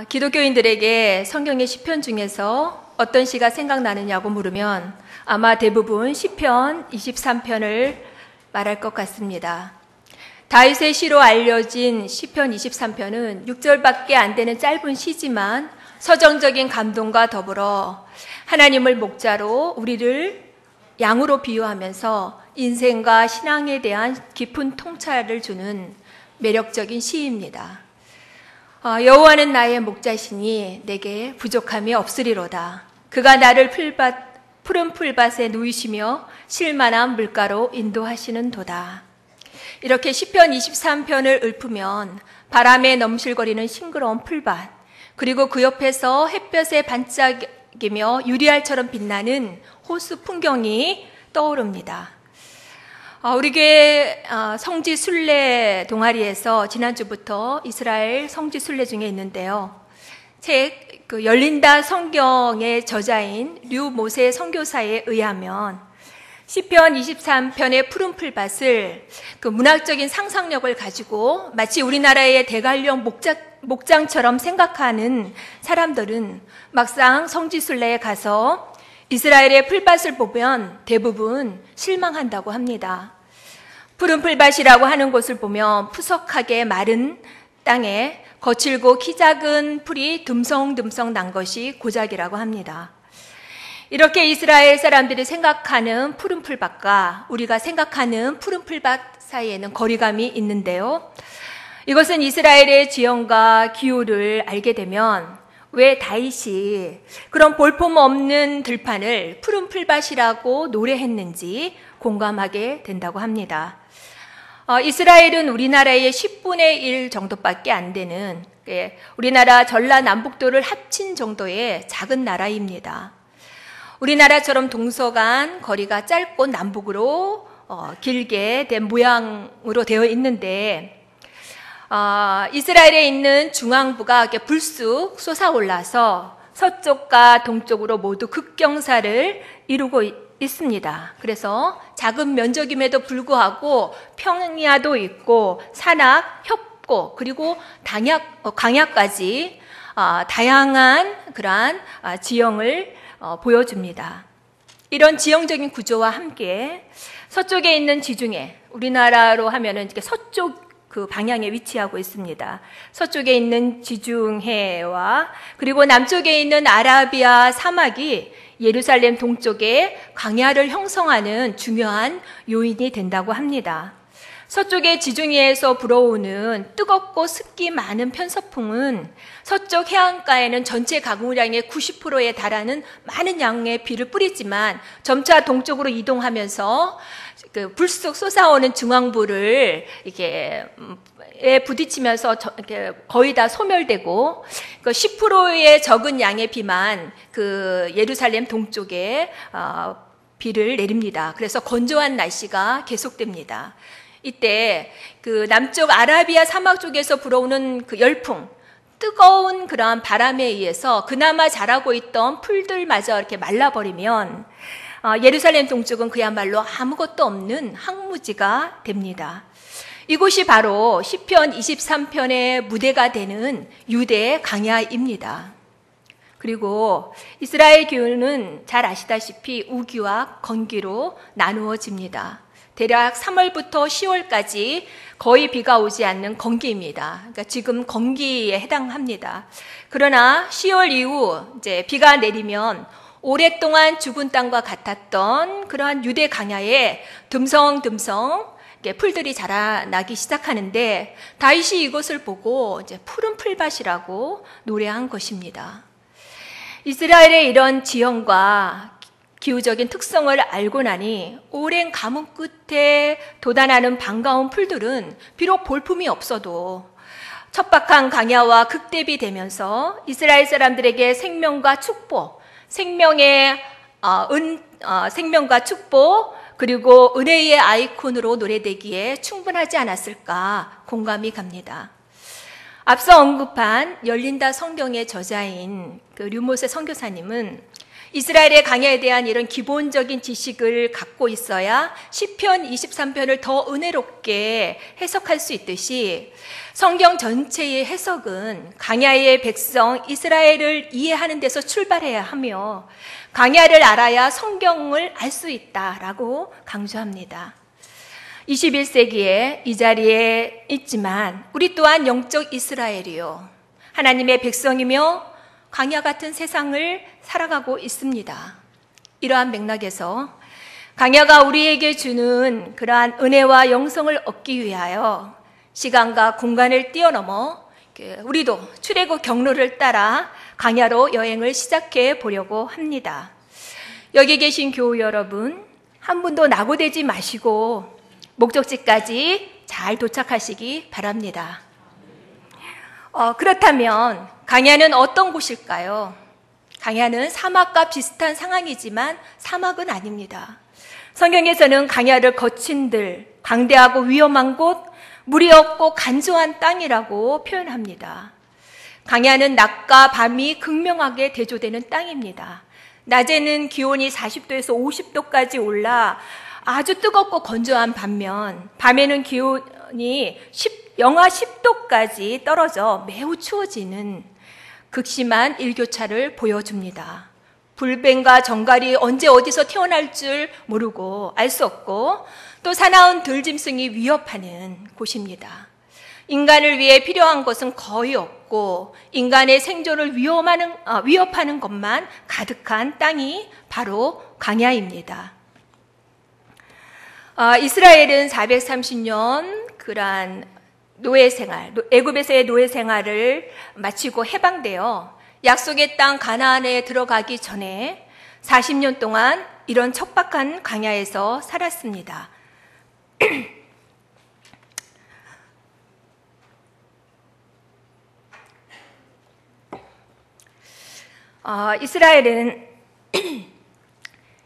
기독교인들에게 성경의 시편 중에서 어떤 시가 생각나느냐고 물으면 아마 대부분 시편 23편을 말할 것 같습니다. 다윗의 시로 알려진 시편 23편은 6절밖에 안 되는 짧은 시지만 서정적인 감동과 더불어 하나님을 목자로 우리를 양으로 비유하면서 인생과 신앙에 대한 깊은 통찰을 주는 매력적인 시입니다. 여호와는 나의 목자시니 내게 부족함이 없으리로다. 그가 나를 푸른 풀밭에 누이시며 쉴만한 물가로 인도하시는 도다. 이렇게 시편 23편을 읊으면 바람에 넘실거리는 싱그러운 풀밭, 그리고 그 옆에서 햇볕에 반짝이며 유리알처럼 빛나는 호수 풍경이 떠오릅니다. 우리 교회 성지 순례 동아리에서 지난주부터 이스라엘 성지 순례 중에 있는데요. 책 열린다 성경의 저자인 류 모세 선교사에 의하면 시편 23편의 푸른 풀밭을 문학적인 상상력을 가지고 마치 우리나라의 대관령 목장처럼 생각하는 사람들은 막상 성지 순례에 가서 이스라엘의 풀밭을 보면 대부분 실망한다고 합니다. 푸른 풀밭이라고 하는 곳을 보면 푸석하게 마른 땅에 거칠고 키 작은 풀이 듬성듬성 난 것이 고작이라고 합니다. 이렇게 이스라엘 사람들이 생각하는 푸른 풀밭과 우리가 생각하는 푸른 풀밭 사이에는 거리감이 있는데요. 이것은 이스라엘의 지형과 기후를 알게 되면 왜 다윗이 그런 볼품없는 들판을 푸른 풀밭이라고 노래했는지 공감하게 된다고 합니다. 이스라엘은 우리나라의 10분의 1 정도밖에 안 되는 우리나라 전라남북도를 합친 정도의 작은 나라입니다. 우리나라처럼 동서간 거리가 짧고 남북으로 길게 된 모양으로 되어 있는데 이스라엘에 있는 중앙부가 불쑥 솟아올라서 서쪽과 동쪽으로 모두 극경사를 이루고 있습니다. 그래서 작은 면적임에도 불구하고 평야도 있고 산악, 협고 그리고 강야까지 다양한 그러한 지형을 보여줍니다. 이런 지형적인 구조와 함께 서쪽에 있는 지중해, 우리나라로 하면은 서쪽 그 방향에 위치하고 있습니다. 서쪽에 있는 지중해와 그리고 남쪽에 있는 아라비아 사막이 예루살렘 동쪽에 강야를 형성하는 중요한 요인이 된다고 합니다. 서쪽의 지중해에서 불어오는 뜨겁고 습기 많은 편서풍은 서쪽 해안가에는 전체 가공량의 90%에 달하는 많은 양의 비를 뿌리지만 점차 동쪽으로 이동하면서 불쑥 쏟아오는 중앙부를 이렇게 부딪히면서 거의 다 소멸되고 10%의 적은 양의 비만 예루살렘 동쪽에 비를 내립니다. 그래서 건조한 날씨가 계속됩니다. 이때 남쪽 아라비아 사막 쪽에서 불어오는 열풍, 뜨거운 그러한 바람에 의해서 그나마 자라고 있던 풀들마저 이렇게 말라버리면 예루살렘 동쪽은 그야말로 아무것도 없는 황무지가 됩니다. 이곳이 바로 시편 23편의 무대가 되는 유대 강야입니다. 그리고 이스라엘 기후는 잘 아시다시피 우기와 건기로 나누어집니다. 대략 3월부터 10월까지 거의 비가 오지 않는 건기입니다. 그러니까 지금 건기에 해당합니다. 그러나 10월 이후 이제 비가 내리면 오랫동안 죽은 땅과 같았던 그러한 유대 강야에 듬성듬성 풀들이 자라나기 시작하는데 다윗이 이것을 보고 이제 푸른 풀밭이라고 노래한 것입니다. 이스라엘의 이런 지형과 기후적인 특성을 알고 나니 오랜 가뭄 끝에 돋아나는 반가운 풀들은 비록 볼품이 없어도 척박한 강야와 극대비되면서 이스라엘 사람들에게 생명과 축복, 생명과 축복 그리고 은혜의 아이콘으로 노래되기에 충분하지 않았을까 공감이 갑니다. 앞서 언급한 열린다 성경의 저자인 류모세 선교사님은 이스라엘의 광야에 대한 이런 기본적인 지식을 갖고 있어야 시편 23편을 더 은혜롭게 해석할 수 있듯이 성경 전체의 해석은 광야의 백성 이스라엘을 이해하는 데서 출발해야 하며 광야를 알아야 성경을 알 수 있다라고 강조합니다. 21세기에 이 자리에 있지만 우리 또한 영적 이스라엘이요, 하나님의 백성이며 광야 같은 세상을 살아가고 있습니다. 이러한 맥락에서 광야가 우리에게 주는 그러한 은혜와 영성을 얻기 위하여 시간과 공간을 뛰어넘어 우리도 출애굽 경로를 따라 광야로 여행을 시작해 보려고 합니다. 여기 계신 교우 여러분, 한 분도 낙오되지 마시고 목적지까지 잘 도착하시기 바랍니다. 그렇다면 광야는 어떤 곳일까요? 광야는 사막과 비슷한 상황이지만 사막은 아닙니다. 성경에서는 광야를 거친들, 광대하고 위험한 곳, 물이 없고 간조한 땅이라고 표현합니다. 광야는 낮과 밤이 극명하게 대조되는 땅입니다. 낮에는 기온이 40도에서 50도까지 올라 아주 뜨겁고 건조한 반면 밤에는 기온이 영하 10도까지 떨어져 매우 추워지는 극심한 일교차를 보여줍니다. 불뱀과 정갈이 언제 어디서 태어날 줄 모르고 알 수 없고 또 사나운 들짐승이 위협하는 곳입니다. 인간을 위해 필요한 것은 거의 없고 인간의 생존을 위협하는 것만 가득한 땅이 바로 광야입니다. 이스라엘은 430년 그러한 노예생활, 애굽에서의 노예생활을 마치고 해방되어 약속의 땅 가나안에 들어가기 전에 40년 동안 이런 척박한 광야에서 살았습니다. 이스라엘은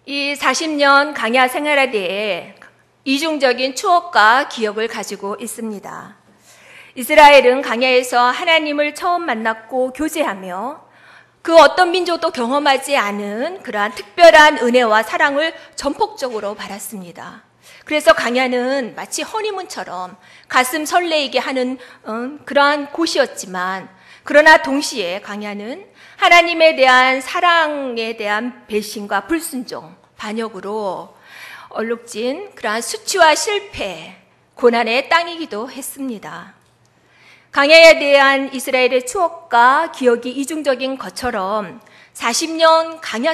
이 40년 광야 생활에 대해 이중적인 추억과 기억을 가지고 있습니다. 이스라엘은 광야에서 하나님을 처음 만났고 교제하며 그 어떤 민족도 경험하지 않은 그러한 특별한 은혜와 사랑을 전폭적으로 받았습니다. 그래서 광야는 마치 허니문처럼 가슴 설레이게 하는 그러한 곳이었지만, 그러나 동시에 광야는 하나님에 대한 사랑에 대한 배신과 불순종, 반역으로 얼룩진 그러한 수치와 실패, 고난의 땅이기도 했습니다. 광야에 대한 이스라엘의 추억과 기억이 이중적인 것처럼 40년 광야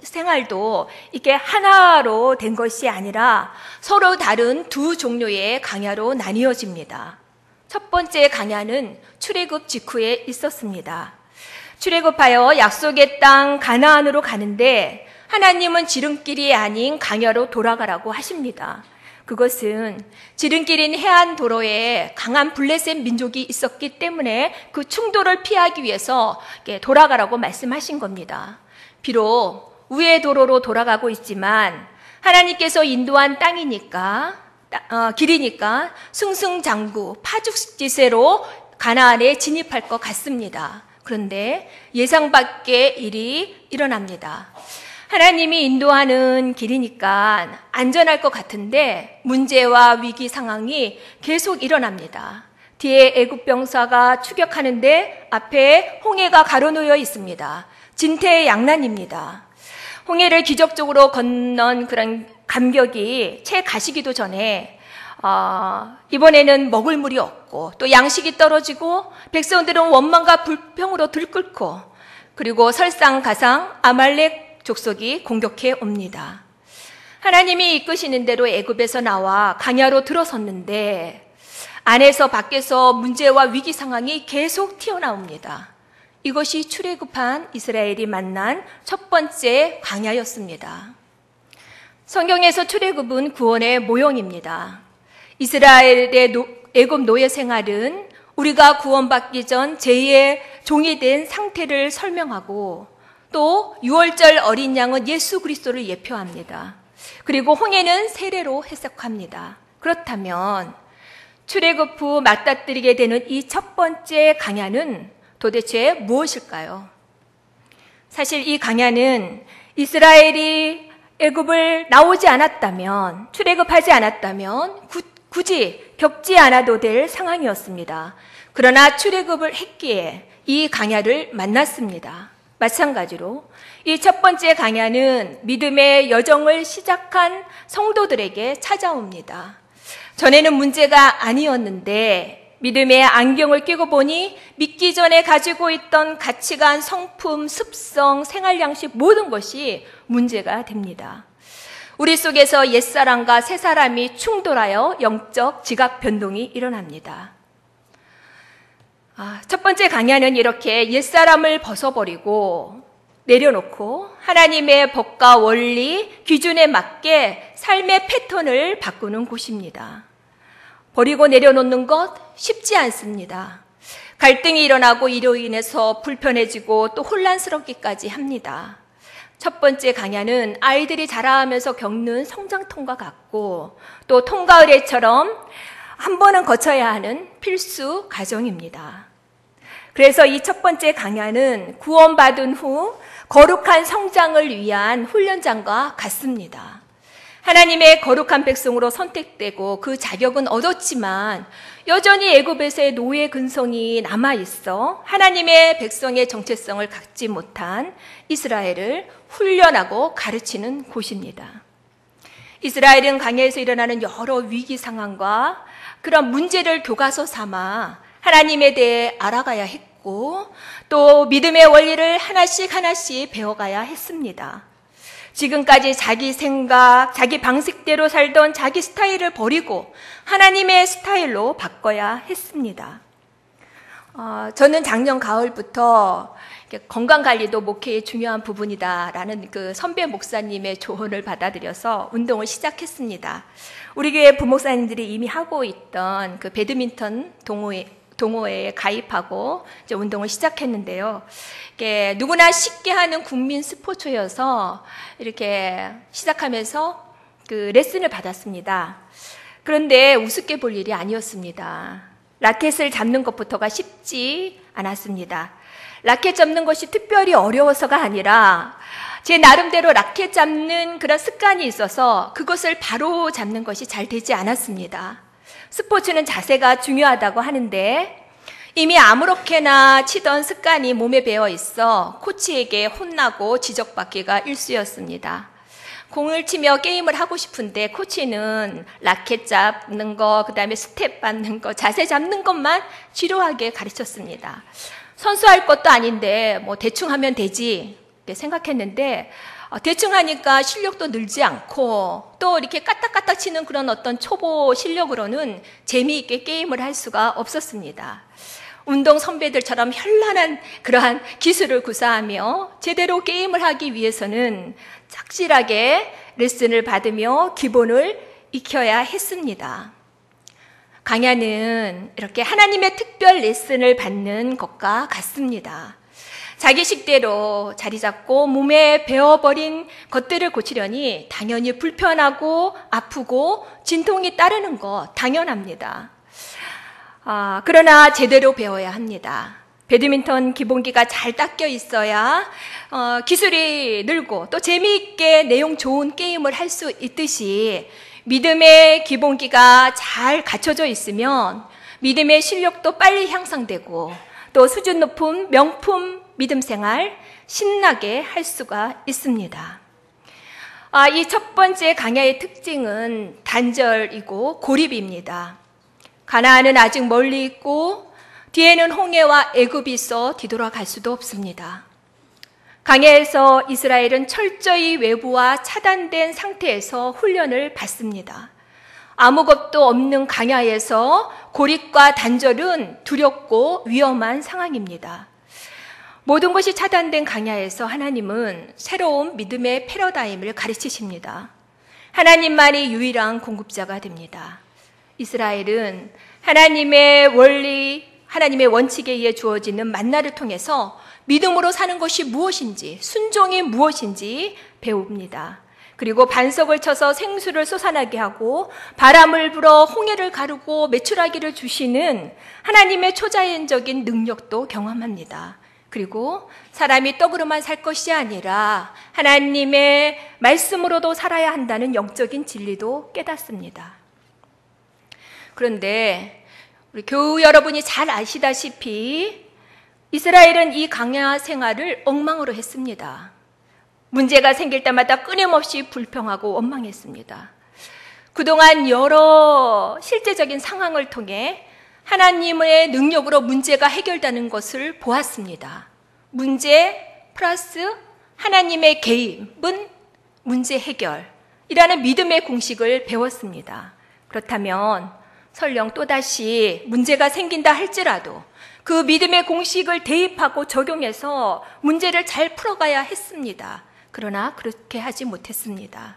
생활도 이게 하나로 된 것이 아니라 서로 다른 두 종류의 광야로 나뉘어집니다. 첫 번째 광야는 출애굽 직후에 있었습니다. 출애굽하여 약속의 땅 가나안으로 가는데 하나님은 지름길이 아닌 광야로 돌아가라고 하십니다. 그것은 지름길인 해안 도로에 강한 블레셋 민족이 있었기 때문에 그 충돌을 피하기 위해서 돌아가라고 말씀하신 겁니다. 비록 우회 도로로 돌아가고 있지만 하나님께서 인도한 길이니까 승승장구 파죽지세로 가나안에 진입할 것 같습니다. 그런데 예상 밖의 일이 일어납니다. 하나님이 인도하는 길이니까 안전할 것 같은데 문제와 위기 상황이 계속 일어납니다. 뒤에 애굽 병사가 추격하는데 앞에 홍해가 가로놓여 있습니다. 진퇴양난입니다. 홍해를 기적적으로 건넌 그런 감격이 채 가시기도 전에 이번에는 먹을 물이 없고 또 양식이 떨어지고 백성들은 원망과 불평으로 들끓고 그리고 설상가상 아말렉 족속이 공격해 옵니다. 하나님이 이끄시는 대로 애굽에서 나와 광야로 들어섰는데 안에서 밖에서 문제와 위기 상황이 계속 튀어나옵니다. 이것이 출애굽한 이스라엘이 만난 첫 번째 광야였습니다. 성경에서 출애굽은 구원의 모형입니다. 이스라엘의 애굽 노예 생활은 우리가 구원받기 전 제2의 종이 된 상태를 설명하고 또 6월절 어린 양은 예수 그리스도를 예표합니다. 그리고 홍해는 세례로 해석합니다. 그렇다면 출애굽 후 맞닥뜨리게 되는 이 첫 번째 광야는 도대체 무엇일까요? 사실 이 광야는 이스라엘이 애굽을 나오지 않았다면, 출애굽하지 않았다면 굳이 겪지 않아도 될 상황이었습니다. 그러나 출애굽을 했기에 이 강야를 만났습니다. 마찬가지로 이 첫 번째 강야는 믿음의 여정을 시작한 성도들에게 찾아옵니다. 전에는 문제가 아니었는데 믿음의 안경을 끼고 보니 믿기 전에 가지고 있던 가치관, 성품, 습성, 생활 양식 모든 것이 문제가 됩니다. 우리 속에서 옛사람과 새사람이 충돌하여 영적 지각 변동이 일어납니다. 첫 번째 강야는 이렇게 옛사람을 벗어버리고 내려놓고 하나님의 법과 원리, 기준에 맞게 삶의 패턴을 바꾸는 곳입니다. 버리고 내려놓는 것 쉽지 않습니다. 갈등이 일어나고 이로 인해서 불편해지고 또 혼란스럽기까지 합니다. 첫 번째 강야는 아이들이 자라면서 겪는 성장통과 같고 또 통과 의례처럼 한 번은 거쳐야 하는 필수 과정입니다. 그래서 이 첫 번째 강야는 구원받은 후 거룩한 성장을 위한 훈련장과 같습니다. 하나님의 거룩한 백성으로 선택되고 그 자격은 얻었지만 여전히 애굽에서의 노예 근성이 남아있어 하나님의 백성의 정체성을 갖지 못한 이스라엘을 훈련하고 가르치는 곳입니다. 이스라엘은 강야에서 일어나는 여러 위기 상황과 그런 문제를 교과서 삼아 하나님에 대해 알아가야 했고 또 믿음의 원리를 하나씩 배워가야 했습니다. 지금까지 자기 생각, 자기 방식대로 살던 자기 스타일을 버리고 하나님의 스타일로 바꿔야 했습니다. 저는 작년 가을부터 건강관리도 목회의 중요한 부분이다라는 그 선배 목사님의 조언을 받아들여서 운동을 시작했습니다. 우리 교회 부목사님들이 이미 하고 있던 그 배드민턴 동호회에 가입하고 이제 운동을 시작했는데요. 이게 누구나 쉽게 하는 국민 스포츠여서 이렇게 시작하면서 그 레슨을 받았습니다. 그런데 우습게 볼 일이 아니었습니다. 라켓을 잡는 것부터가 쉽지 않았습니다. 라켓 잡는 것이 특별히 어려워서가 아니라 제 나름대로 라켓 잡는 그런 습관이 있어서 그것을 바로 잡는 것이 잘 되지 않았습니다. 스포츠는 자세가 중요하다고 하는데 이미 아무렇게나 치던 습관이 몸에 배어 있어 코치에게 혼나고 지적받기가 일쑤였습니다. 공을 치며 게임을 하고 싶은데 코치는 라켓 잡는 거, 그 다음에 스텝 받는 거, 자세 잡는 것만 지루하게 가르쳤습니다. 선수할 것도 아닌데 뭐 대충 하면 되지 이렇게 생각했는데 대충 하니까 실력도 늘지 않고 또 이렇게 까딱까딱 치는 그런 어떤 초보 실력으로는 재미있게 게임을 할 수가 없었습니다. 운동 선배들처럼 현란한 그러한 기술을 구사하며 제대로 게임을 하기 위해서는 착실하게 레슨을 받으며 기본을 익혀야 했습니다. 강야는 이렇게 하나님의 특별 레슨을 받는 것과 같습니다. 자기 식대로 자리 잡고 몸에 배어버린 것들을 고치려니 당연히 불편하고 아프고 진통이 따르는 것 당연합니다. 그러나 제대로 배워야 합니다. 배드민턴 기본기가 잘 닦여 있어야 기술이 늘고 또 재미있게 내용 좋은 게임을 할 수 있듯이 믿음의 기본기가 잘 갖춰져 있으면 믿음의 실력도 빨리 향상되고 또 수준 높은 명품 믿음 생활 신나게 할 수가 있습니다. 이 첫 번째 강야의 특징은 단절이고 고립입니다. 가나안은 아직 멀리 있고 뒤에는 홍해와 애굽이 있어 뒤돌아갈 수도 없습니다. 강야에서 이스라엘은 철저히 외부와 차단된 상태에서 훈련을 받습니다. 아무것도 없는 강야에서 고립과 단절은 두렵고 위험한 상황입니다. 모든 것이 차단된 강야에서 하나님은 새로운 믿음의 패러다임을 가르치십니다. 하나님만이 유일한 공급자가 됩니다. 이스라엘은 하나님의 원리, 하나님의 원칙에 의해 주어지는 만나를 통해서 믿음으로 사는 것이 무엇인지, 순종이 무엇인지 배웁니다. 그리고 반석을 쳐서 생수를 솟아나게 하고 바람을 불어 홍해를 가르고 메추라기를 주시는 하나님의 초자연적인 능력도 경험합니다. 그리고 사람이 떡으로만 살 것이 아니라 하나님의 말씀으로도 살아야 한다는 영적인 진리도 깨닫습니다. 그런데 우리 교우 여러분이 잘 아시다시피 이스라엘은 이 광야 생활을 엉망으로 했습니다. 문제가 생길 때마다 끊임없이 불평하고 원망했습니다. 그동안 여러 실제적인 상황을 통해 하나님의 능력으로 문제가 해결되는 것을 보았습니다. 문제 플러스 하나님의 개입은 문제 해결이라는 믿음의 공식을 배웠습니다. 그렇다면 설령 또다시 문제가 생긴다 할지라도 그 믿음의 공식을 대입하고 적용해서 문제를 잘 풀어가야 했습니다. 그러나 그렇게 하지 못했습니다.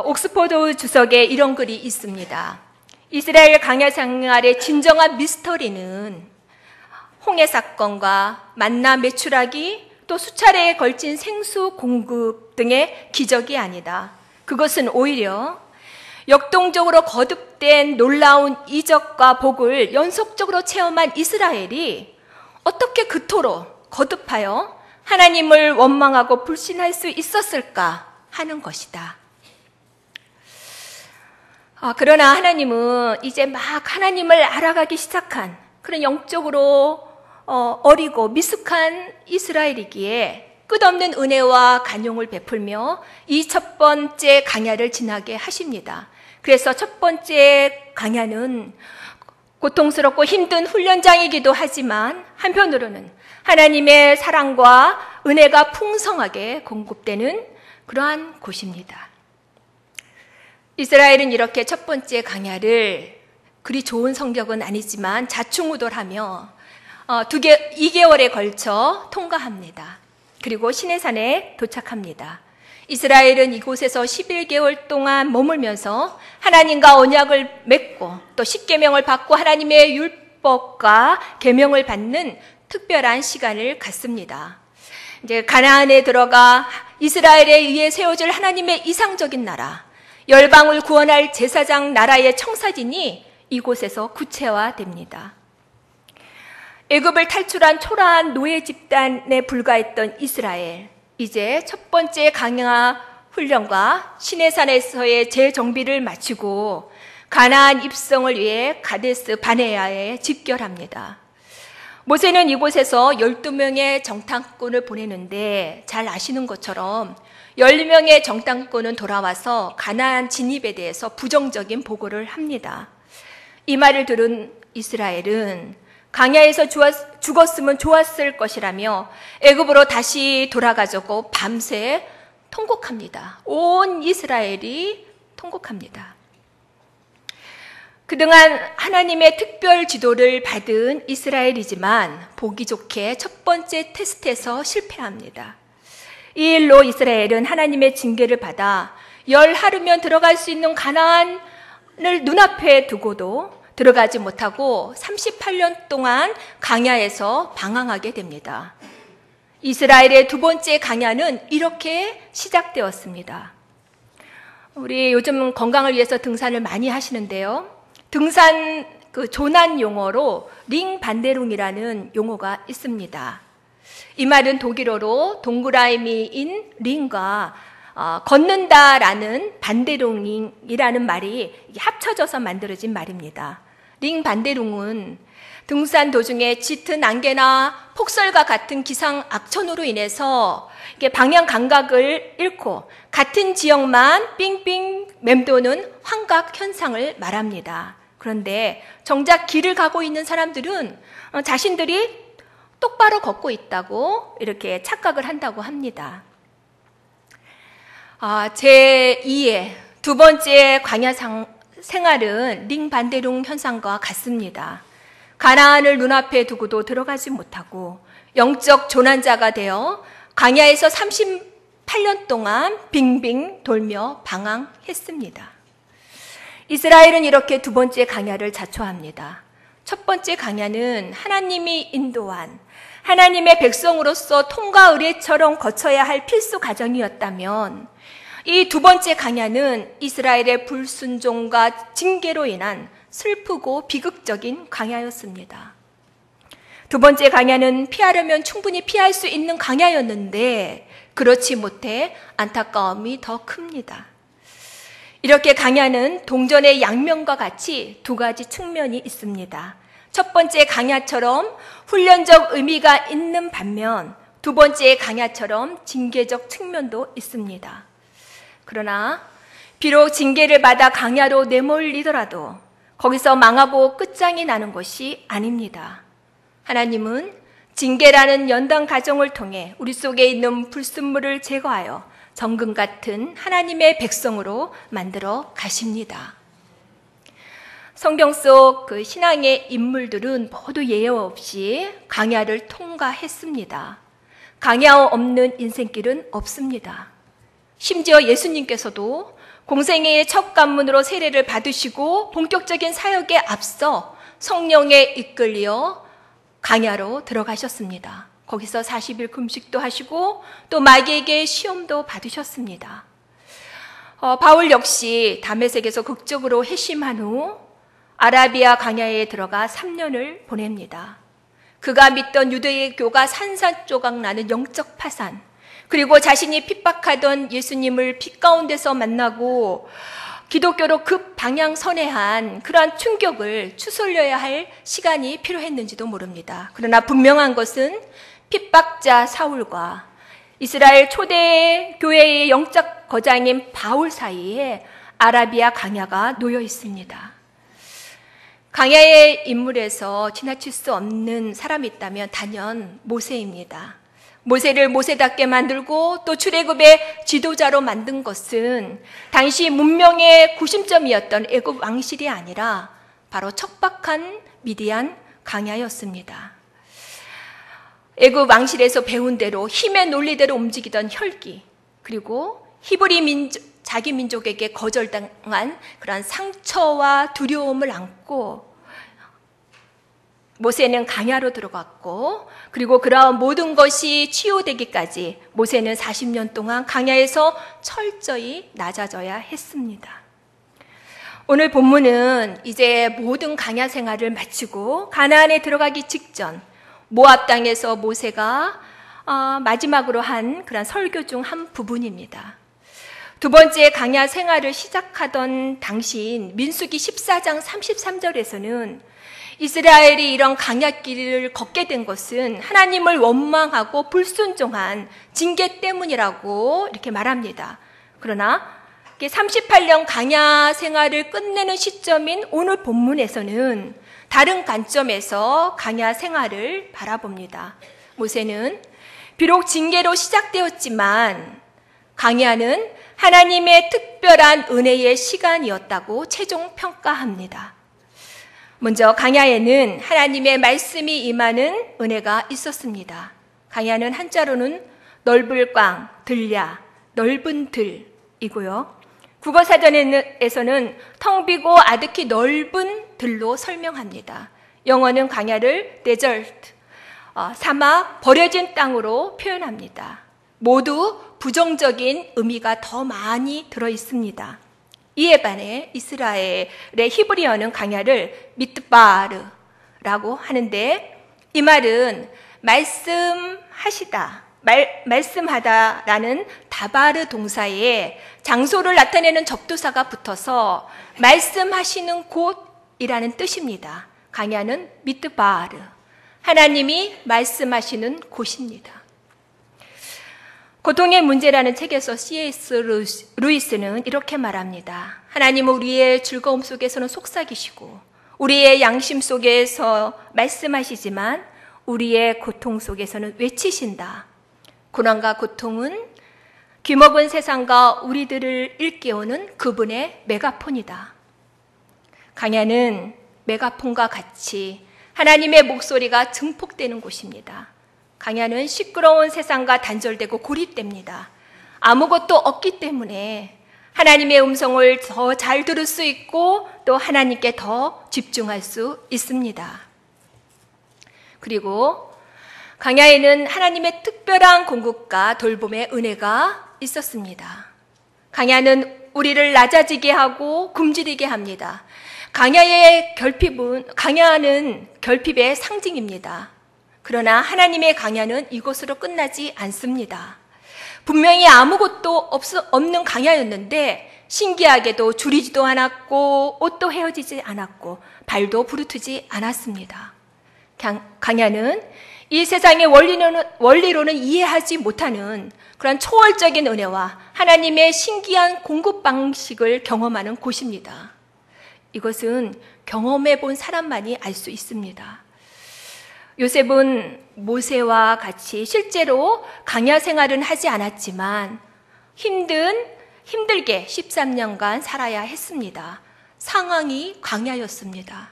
옥스퍼드 주석에 이런 글이 있습니다. 이스라엘 광야 생활의 진정한 미스터리는 홍해 사건과 만나 매출하기, 또 수차례에 걸친 생수 공급 등의 기적이 아니다. 그것은 오히려 역동적으로 거듭된 놀라운 이적과 복을 연속적으로 체험한 이스라엘이 어떻게 그토록 거듭하여 하나님을 원망하고 불신할 수 있었을까 하는 것이다. 그러나 하나님은 이제 막 하나님을 알아가기 시작한 그런 영적으로 어리고 미숙한 이스라엘이기에 끝없는 은혜와 간용을 베풀며 이 첫 번째 광야를 지나게 하십니다. 그래서 첫 번째 광야는 고통스럽고 힘든 훈련장이기도 하지만 한편으로는 하나님의 사랑과 은혜가 풍성하게 공급되는 그러한 곳입니다. 이스라엘은 이렇게 첫 번째 광야를 그리 좋은 성격은 아니지만 자충우돌하며 2개월에 걸쳐 통과합니다. 그리고 시내산에 도착합니다. 이스라엘은 이곳에서 11개월 동안 머물면서 하나님과 언약을 맺고 또 십계명을 받고 하나님의 율법과 계명을 받는 특별한 시간을 갖습니다. 이제 가나안에 들어가 이스라엘에 의해 세워질 하나님의 이상적인 나라, 열방을 구원할 제사장 나라의 청사진이 이곳에서 구체화됩니다. 애굽을 탈출한 초라한 노예 집단에 불과했던 이스라엘, 이제 첫 번째 광야 훈련과 시내산에서의 재정비를 마치고 가나안 입성을 위해 가데스 바네아에 집결합니다. 모세는 이곳에서 12명의 정탐꾼을 보내는데 잘 아시는 것처럼 12명의 정탐꾼은 돌아와서 가나안 진입에 대해서 부정적인 보고를 합니다. 이 말을 들은 이스라엘은 광야에서 죽었으면 좋았을 것이라며 애굽으로 다시 돌아가자고 밤새 통곡합니다. 온 이스라엘이 통곡합니다. 그동안 하나님의 특별 지도를 받은 이스라엘이지만 보기 좋게 첫 번째 테스트에서 실패합니다. 이 일로 이스라엘은 하나님의 징계를 받아 열 하루면 들어갈 수 있는 가나안을 눈앞에 두고도 들어가지 못하고 38년 동안 광야에서 방황하게 됩니다. 이스라엘의 두 번째 광야는 이렇게 시작되었습니다. 우리 요즘 건강을 위해서 등산을 많이 하시는데요. 등산 조난 용어로 링반데룽이라는 용어가 있습니다. 이 말은 독일어로 동그라미인 링과 걷는다라는 반데룽이라는 말이 합쳐져서 만들어진 말입니다. 링반데룽은 등산 도중에 짙은 안개나 폭설과 같은 기상 악천후로 인해서 방향 감각을 잃고 같은 지역만 빙빙 맴도는 환각 현상을 말합니다. 그런데 정작 길을 가고 있는 사람들은 자신들이 똑바로 걷고 있다고 이렇게 착각을 한다고 합니다. 제2의 두 번째 광야 생활은 링반데룽 현상과 같습니다. 가나안을 눈앞에 두고도 들어가지 못하고 영적 조난자가 되어 광야에서 38년 동안 빙빙 돌며 방황했습니다. 이스라엘은 이렇게 두 번째 광야를 자초합니다. 첫 번째 광야는 하나님이 인도한 하나님의 백성으로서 통과 의례처럼 거쳐야 할 필수 과정이었다면 이 두 번째 광야는 이스라엘의 불순종과 징계로 인한 슬프고 비극적인 광야였습니다. 두 번째 강야는 피하려면 충분히 피할 수 있는 강야였는데 그렇지 못해 안타까움이 더 큽니다. 이렇게 강야는 동전의 양면과 같이 두 가지 측면이 있습니다. 첫 번째 강야처럼 훈련적 의미가 있는 반면 두 번째 강야처럼 징계적 측면도 있습니다. 그러나 비록 징계를 받아 강야로 내몰리더라도 거기서 망하고 끝장이 나는 것이 아닙니다. 하나님은 징계라는 연단 과정을 통해 우리 속에 있는 불순물을 제거하여 정금 같은 하나님의 백성으로 만들어 가십니다. 성경 속 그 신앙의 인물들은 모두 예외 없이 강야를 통과했습니다. 강야 없는 인생길은 없습니다. 심지어 예수님께서도 공생애의 첫 관문으로 세례를 받으시고 본격적인 사역에 앞서 성령에 이끌려 강야로 들어가셨습니다. 거기서 40일 금식도 하시고 또 마귀에게 시험도 받으셨습니다. 바울 역시 다메섹에서 극적으로 회심한 후 아라비아 강야에 들어가 3년을 보냅니다. 그가 믿던 유대교가 산산조각 나는 영적 파산, 그리고 자신이 핍박하던 예수님을 빛 가운데서 만나고 기독교로 급 방향선회한 그러한 충격을 추스려야 할 시간이 필요했는지도 모릅니다. 그러나 분명한 것은 핍박자 사울과 이스라엘 초대 교회의 영적 거장인 바울 사이에 아라비아 강야가 놓여 있습니다. 강야의 인물에서 지나칠 수 없는 사람이 있다면 단연 모세입니다. 모세를 모세답게 만들고 또 출애굽의 지도자로 만든 것은 당시 문명의 구심점이었던 애굽 왕실이 아니라 바로 척박한 미디안 강야였습니다. 애굽 왕실에서 배운 대로 힘의 논리대로 움직이던 혈기, 그리고 히브리 자기 민족에게 거절당한 그런 상처와 두려움을 안고 모세는 강야로 들어갔고, 그리고 그러한 모든 것이 치유되기까지 모세는 40년 동안 강야에서 철저히 낮아져야 했습니다. 오늘 본문은 이제 모든 강야 생활을 마치고 가나안에 들어가기 직전 모압 땅에서 모세가 마지막으로 한 그런 설교 중 한 부분입니다. 두 번째 강야 생활을 시작하던 당시인 민수기 14장 33절에서는 이스라엘이 이런 강야길을 걷게 된 것은 하나님을 원망하고 불순종한 징계 때문이라고 이렇게 말합니다. 그러나 38년 강야 생활을 끝내는 시점인 오늘 본문에서는 다른 관점에서 강야 생활을 바라봅니다. 모세는 비록 징계로 시작되었지만 강야는 하나님의 특별한 은혜의 시간이었다고 최종 평가합니다. 먼저 강야에는 하나님의 말씀이 임하는 은혜가 있었습니다. 강야는 한자로는 넓을 꽝, 들야, 넓은 들이고요. 국어사전에서는 텅 비고 아득히 넓은 들로 설명합니다. 영어는 강야를 데절트, 사막, 버려진 땅으로 표현합니다. 모두 부정적인 의미가 더 많이 들어있습니다. 이에 반해 이스라엘의 히브리어는 강야를 미트바르라고 하는데 이 말은 말씀하시다, 말씀하다라는 다바르 동사에 장소를 나타내는 접두사가 붙어서 말씀하시는 곳이라는 뜻입니다. 강야는 미트바르, 하나님이 말씀하시는 곳입니다. 고통의 문제라는 책에서 C.S. 루이스는 이렇게 말합니다. 하나님은 우리의 즐거움 속에서는 속삭이시고 우리의 양심 속에서 말씀하시지만 우리의 고통 속에서는 외치신다. 고난과 고통은 귀먹은 세상과 우리들을 일깨우는 그분의 메가폰이다. 강야는 메가폰과 같이 하나님의 목소리가 증폭되는 곳입니다. 강야는 시끄러운 세상과 단절되고 고립됩니다. 아무것도 없기 때문에 하나님의 음성을 더 잘 들을 수 있고 또 하나님께 더 집중할 수 있습니다. 그리고 강야에는 하나님의 특별한 공급과 돌봄의 은혜가 있었습니다. 강야는 우리를 낮아지게 하고 굶주리게 합니다. 강야는 결핍의 상징입니다. 그러나 하나님의 강야는 이것으로 끝나지 않습니다. 분명히 아무것도 없는 강야였는데 신기하게도 줄이지도 않았고 옷도 헤어지지 않았고 발도 부르트지 않았습니다. 강야는 이 세상의 원리로는 이해하지 못하는 그런 초월적인 은혜와 하나님의 신기한 공급 방식을 경험하는 곳입니다. 이것은 경험해 본 사람만이 알 수 있습니다. 요셉은 모세와 같이 실제로 강야 생활은 하지 않았지만 힘들게 13년간 살아야 했습니다. 상황이 강야였습니다.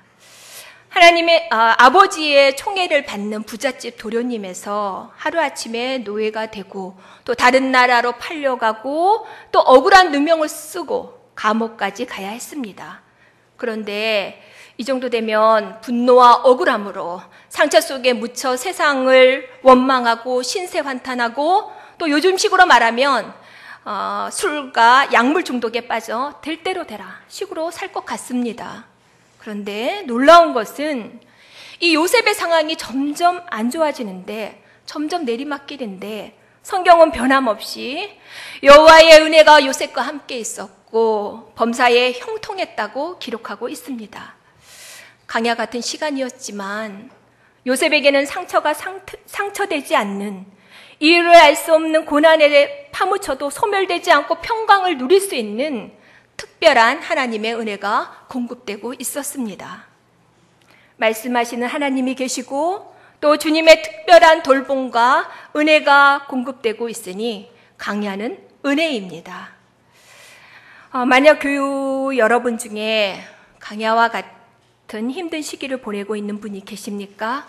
하나님의 아버지의 총애를 받는 부잣집 도련님에서 하루아침에 노예가 되고 또 다른 나라로 팔려가고 또 억울한 누명을 쓰고 감옥까지 가야 했습니다. 그런데 이 정도 되면 분노와 억울함으로 상처 속에 묻혀 세상을 원망하고 신세환탄하고 또 요즘식으로 말하면 술과 약물 중독에 빠져 될 대로 되라 식으로 살 것 같습니다. 그런데 놀라운 것은 이 요셉의 상황이 점점 안 좋아지는데 점점 내리막길인데 성경은 변함없이 여호와의 은혜가 요셉과 함께 있었고 범사에 형통했다고 기록하고 있습니다. 강야 같은 시간이었지만 요셉에게는 상처가 상처되지 않는 이유를 알 수 없는 고난에 파묻혀도 소멸되지 않고 평강을 누릴 수 있는 특별한 하나님의 은혜가 공급되고 있었습니다. 말씀하시는 하나님이 계시고 또 주님의 특별한 돌봄과 은혜가 공급되고 있으니 강야는 은혜입니다. 만약 교우 여러분 중에 강야와 같은 힘든 시기를 보내고 있는 분이 계십니까?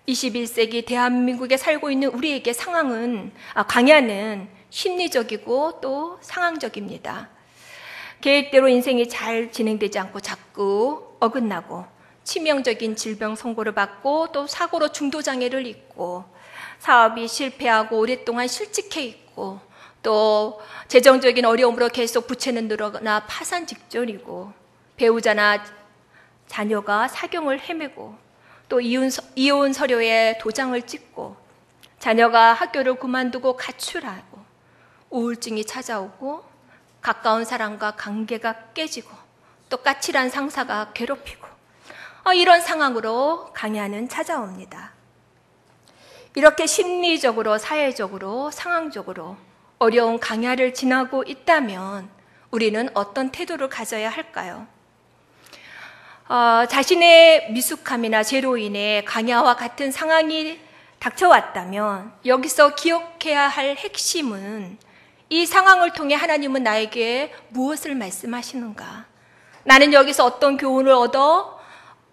21세기 대한민국에 살고 있는 우리에게 강야는 심리적이고 또 상황적입니다. 계획대로 인생이 잘 진행되지 않고 자꾸 어긋나고 치명적인 질병 선고를 받고 또 사고로 중도장애를 입고 사업이 실패하고 오랫동안 실직해 있고 또 재정적인 어려움으로 계속 부채는 늘어나 파산 직전이고 배우자나 자녀가 사경을 헤매고 또 이혼 서류에 도장을 찍고 자녀가 학교를 그만두고 가출하고 우울증이 찾아오고 가까운 사람과 관계가 깨지고 또 까칠한 상사가 괴롭히고 이런 상황으로 강야는 찾아옵니다. 이렇게 심리적으로, 사회적으로, 상황적으로 어려운 강야를 지나고 있다면 우리는 어떤 태도를 가져야 할까요? 자신의 미숙함이나 죄로 인해 강야와 같은 상황이 닥쳐왔다면 여기서 기억해야 할 핵심은 이 상황을 통해 하나님은 나에게 무엇을 말씀하시는가? 나는 여기서 어떤 교훈을 얻어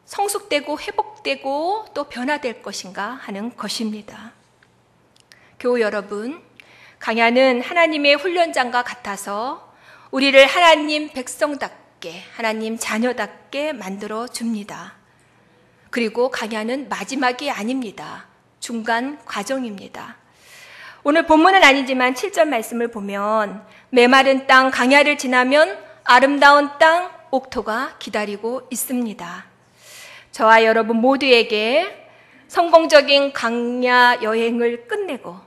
성숙되고 회복되고 또 변화될 것인가 하는 것입니다. 교우 여러분, 강야는 하나님의 훈련장과 같아서 우리를 하나님 백성답게, 하나님 자녀답게 만들어 줍니다. 그리고 강야는 마지막이 아닙니다. 중간 과정입니다. 오늘 본문은 아니지만 7절 말씀을 보면 메마른 땅 강야를 지나면 아름다운 땅 옥토가 기다리고 있습니다. 저와 여러분 모두에게 성공적인 강야 여행을 끝내고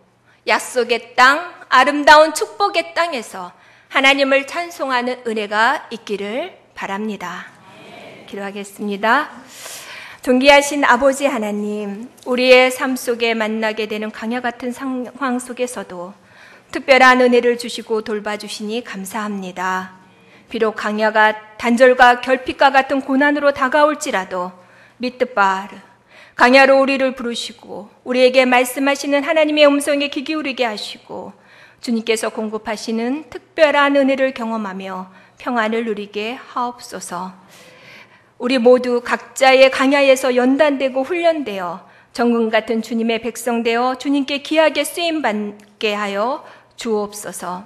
약속의 땅, 아름다운 축복의 땅에서 하나님을 찬송하는 은혜가 있기를 바랍니다. 기도하겠습니다. 존귀하신 아버지 하나님, 우리의 삶 속에 만나게 되는 강야 같은 상황 속에서도 특별한 은혜를 주시고 돌봐주시니 감사합니다. 비록 강야가 단절과 결핍과 같은 고난으로 다가올지라도 미뜨바르 강야로 우리를 부르시고 우리에게 말씀하시는 하나님의 음성에 귀 기울이게 하시고 주님께서 공급하시는 특별한 은혜를 경험하며 평안을 누리게 하옵소서. 우리 모두 각자의 강야에서 연단되고 훈련되어 정금 같은 주님의 백성 되어 주님께 귀하게 쓰임받게 하여 주옵소서.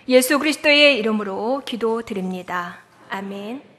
예수 그리스도의 이름으로 기도드립니다. 아멘.